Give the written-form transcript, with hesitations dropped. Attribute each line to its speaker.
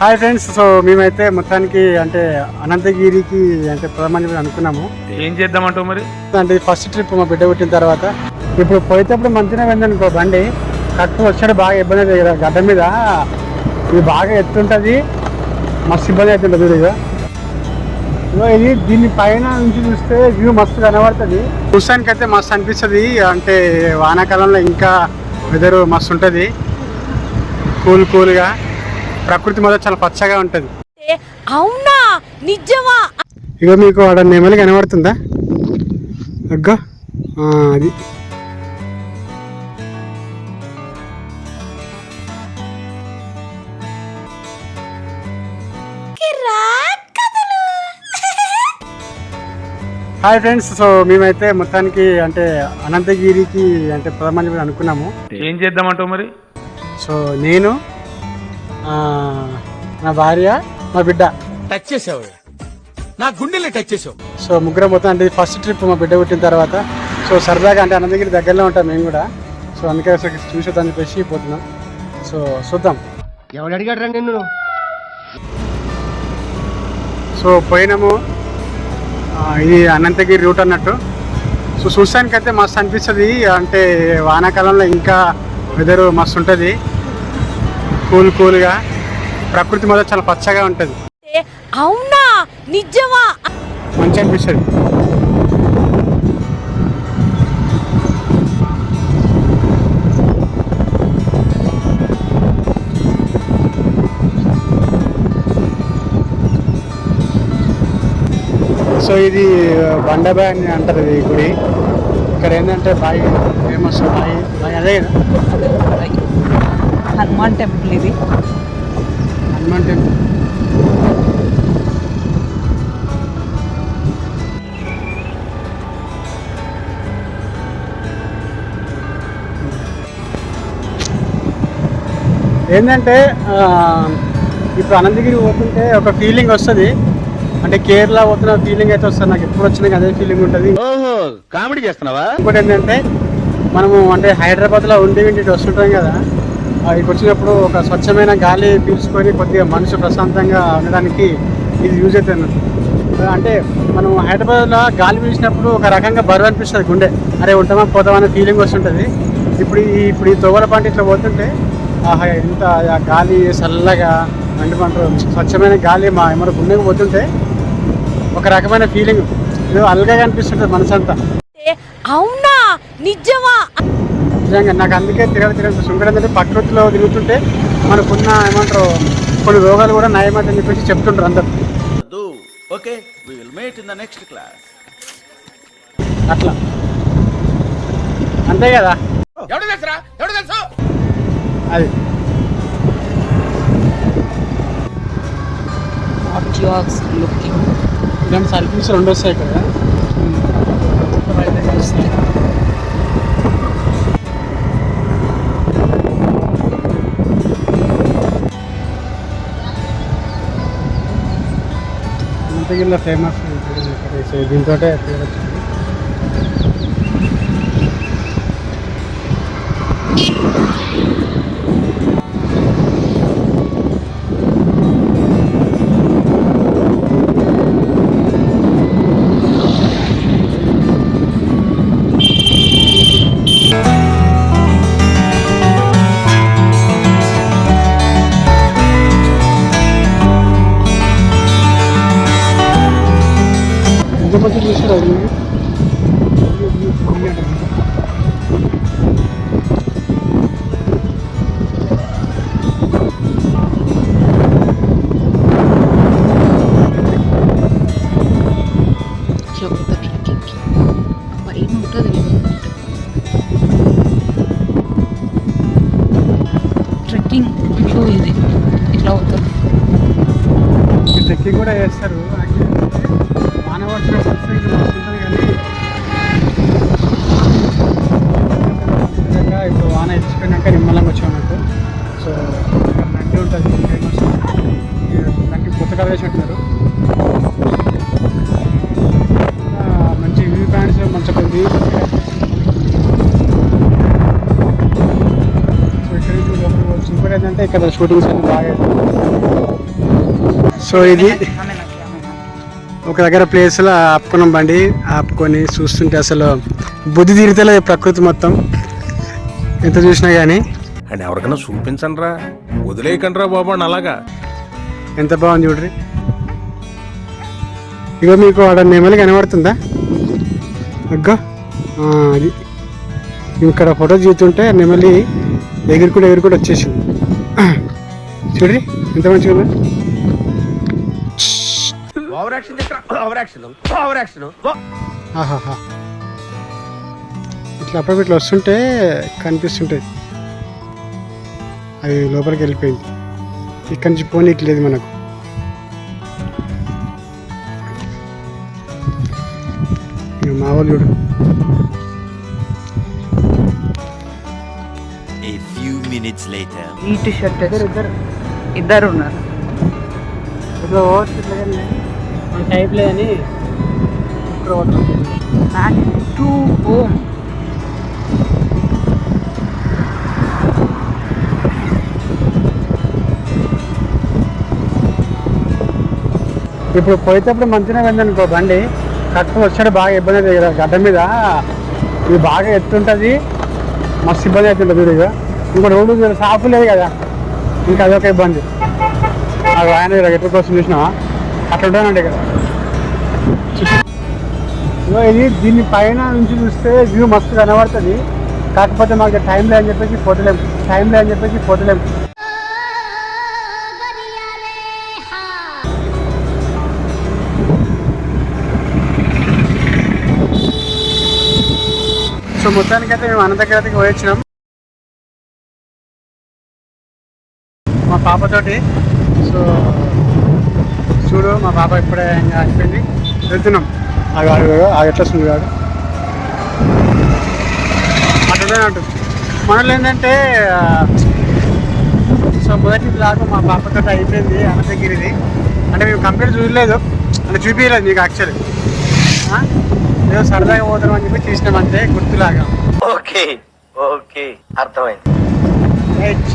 Speaker 1: Hi friends. So మేమైతే మొత్తానికి అంటే అనంతగిరికి అంటే ప్రధానమని అనుకున్నాము.
Speaker 2: ఏం చేద్దామంటావు మరి?
Speaker 1: అంటే ఫస్ట్ ట్రిప్ మా బిడ్డ పుట్టిన తర్వాత ఇప్పుడు పోయేటప్పుడు మంచిగా వెళ్ళనుకో బండి కట్టు వచ్చాడు బాగా ఇబ్బంది అవుతుంది కదా గడ్డ మీద. ఇది బాగా ఎత్తుంటుంది, మస్తు ఇబ్బంది అవుతుంటుంది. ఇదిగో ఇది దీని పైన నుంచి చూస్తే వ్యూ మస్తు కనబడుతుంది. చూసానికి అయితే మస్తు అనిపిస్తుంది. అంటే వానాకాలంలో ఇంకా వెదర్ మస్తు ఉంటుంది, కూల్గా. ప్రకృతి మొదలు చాలా పచ్చగా ఉంటుంది.
Speaker 3: అవునా, నిజమా?
Speaker 1: ఇక మీకు ఆడ నెమలి కనబడుతుందా? అగ్గ అది హాయ్ ఫ్రెండ్స్. సో మేమైతే మొత్తానికి అంటే అనంతగిరికి అంటే ప్రధానమని అనుకున్నాము.
Speaker 2: ఏం చేద్దామంటావు మరి?
Speaker 1: సో నేను, నా భార్య, మా బిడ్డ.
Speaker 4: టచ్ చేసావు, నా గుండెల్ని టచ్ చేసావు.
Speaker 1: సో ముగ్గురం మొత్తం అంటే ఫస్ట్ ట్రిప్ మా బిడ్డ పుట్టిన తర్వాత. సో సరదాగా అంటే అనంతగిరి దగ్గరలో ఉంటాం మేము కూడా. సో అందుకే చూసేద్దామని చెప్పేసి పోతున్నాం. సో చూద్దాం.
Speaker 4: ఎవడు అడిగాడు రా నిన్ను?
Speaker 1: సో పోయినాము. ఇది అనంతగిరి రూట్ అన్నట్టు. సో చూసానికైతే మస్తు అనిపిస్తుంది. అంటే వానాకాలంలో ఇంకా వెదర్ మస్తు ఉంటుంది, కూల్గా. ప్రకృతి మొదలు చాలా పచ్చగా ఉంటుంది.
Speaker 3: అవునా, నిజమా?
Speaker 1: మంచి అనిపిస్తుంది. సో ఇది బండబాయ్ అని అంటారు ఈ గుడి. ఇక్కడ ఏంటంటే బాయ్ ఫేమస్ బాయ్ అదే కదా,
Speaker 3: హనుమాన్ టెంపుల్. ఇది
Speaker 1: హనుమాన్ టెంపుల్. ఏంటంటే ఇప్పుడు అనంతగిరి పోతుంటే ఒక ఫీలింగ్ వస్తుంది. అంటే కేరళ పోతున్న ఫీలింగ్ అయితే వస్తుంది నాకు. ఎప్పుడు వచ్చినా అదే ఫీలింగ్ ఉంటుంది.
Speaker 4: ఓహో, కామెడీ చేస్తున్నావా?
Speaker 1: ఇంకోటి ఏంటంటే మనము అంటే హైదరాబాద్లో ఉండి ఇటు వస్తుంటాం కదా, ఇక్కడికి వచ్చినప్పుడు ఒక స్వచ్ఛమైన గాలి పీల్చుకొని కొద్దిగా మనసు ప్రశాంతంగా ఉండడానికి ఇది యూజ్ అవుతుంది. అంటే మనం హైదరాబాద్లో గాలి పీల్చినప్పుడు ఒక రకంగా బరువు అనిపిస్తుంది గుండె. అరే ఉంటామా పోతామా అనే ఫీలింగ్ వస్తుంటుంది. ఇప్పుడు ఈ తోవల పంట ఇట్లా పోతుంటే ఎంత గాలి చల్లగా అంటే స్వచ్ఛమైన గాలి మన గుండెకి పోతుంటే ఒక రకమైన ఫీలింగ్ ఏదో అల్గా అనిపిస్తుంటుంది మనసంతా.
Speaker 3: అవునా, నిజమా?
Speaker 1: నిజంగా నాకు అందుకే తిరగదు సుంకరంటే ప్రకృతిలో తిరుగుతుంటే మనకున్న ఏమంటారు కొన్ని రోగాలు కూడా నయమని చెప్పేసి చెప్తుంటారు అందరు. అట్లా అంతే కదా. అది దాని సర్వీస్ రెండు వస్తాయి కదా. అనంతగిరిలో ఫేమస్ దీంతో పేరు వచ్చింది. ఎంతమంది చూసారు అది?
Speaker 3: ట్రెక్కింగ్ ఇది ఇట్లా అవుతుంది.
Speaker 1: ట్రెక్కింగ్ కూడా చేస్తారు. మానవత్వం ఉంటుంది కానీ ఇప్పుడు వాన ఇచ్చిపోయినాక నిమ్మలంగా వచ్చామన్నట్టు. సో ఇక్కడ నడ్డి ఉంటుంది ఫేమస్. దానికి పుస్తకాలు వేసి ఉంటారు. మంచి వ్యూ పాయింట్స్ మంచిగా ఉంది. సో ఇక్కడ నుంచి లోపలికి వచ్చి ఇంకోటి ఏంటంటే ఇక్కడ షూటింగ్స్ అన్ని బాగా సో ఇది ఒక దగ్గర ప్లేస్లో ఆపుకున్నాం బండి. ఆపుకొని చూస్తుంటే అసలు బుద్ధి తీరుతలేదు ప్రకృతి మొత్తం ఎంత చూసినా కానీ.
Speaker 4: అండ్ ఎవరికైనా చూపించండి రా, వదిలేయకండి రా బాబు అని అలాగా.
Speaker 1: ఎంత బాగుంది చూడ్రి. ఇగో మీకు ఆడ నెమలి కనబడుతుందా? అగ్గో అది ఇక్కడ ఫోటో తీస్తుంటే నెమలి ఎగురుకుంటూ వచ్చేసింది. చూడ్రి ఎంత మంచిగా ఉందా. ఆహాహా ఇట్లా అప్పుడు ఇట్లా వస్తుంటే కనిపిస్తుంటాయి. అది లోపలికి వెళ్ళిపోయింది. ఇక్కడి నుంచి పోనీకి లేదు మనకు. ఇక మా వాళ్ళు చూడు.
Speaker 5: A few minutes later.
Speaker 3: ఈ టీ షర్ట్ ఇద్దరు ఉన్నారు.
Speaker 1: ఇట్లా పోవచ్చు ఇట్లా కానీ మన టైప్ లేదని ఇక్కడ పోతాం.
Speaker 3: Back to home.
Speaker 1: ఇప్పుడు పోయేటప్పుడు మంచిగా వెళ్ళనుకో బండి కట్టుకుని వచ్చాడు బాగా ఇబ్బంది అవుతుంది కదా గడ్డ మీద. ఇది బాగా ఎత్తుంటుంది, మస్తు ఇబ్బంది అవుతుంటుంది ఇక. ఇంకో రోడ్డు సాపు లేదు కదా, ఇంకా అదొక ఇబ్బంది. అది ఆయన ఎట్ల కోసం చూసినావా అట్లా ఉంటానండి ఇక్కడ. ఇగో ఇది దీన్ని పైన నుంచి చూస్తే వ్యూ మస్తు కనబడుతుంది. కాకపోతే మాకు టైం లేదని చెప్పేసి ఫోటోలేము. సో మొత్తానికైతే మేము అనంతగిరికి పోయొచ్చినాం మా పాపతోటి. సో చూడు మా పాప ఇప్పుడే ఇంకా అయిపోయింది, వెళ్తున్నాం. ఆ ఎట్లా వస్తుంది కాదు అట్లనే ఉంటుంది. మనలో ఏంటంటే సో మొదటి బ్లాగ్ మా పాపతో అయిపోయింది అనంతగిరిది. అంటే మేము కంప్లీట్ చూడలేదు, అంటే చూపించలేదు మీకు యాక్చువల్లీ. ఏదో సరదాగా పోతాం అని చెప్పి తీసినామంటే గుర్తులాగా.
Speaker 5: ఓకే అర్థమైంది.
Speaker 1: రైట్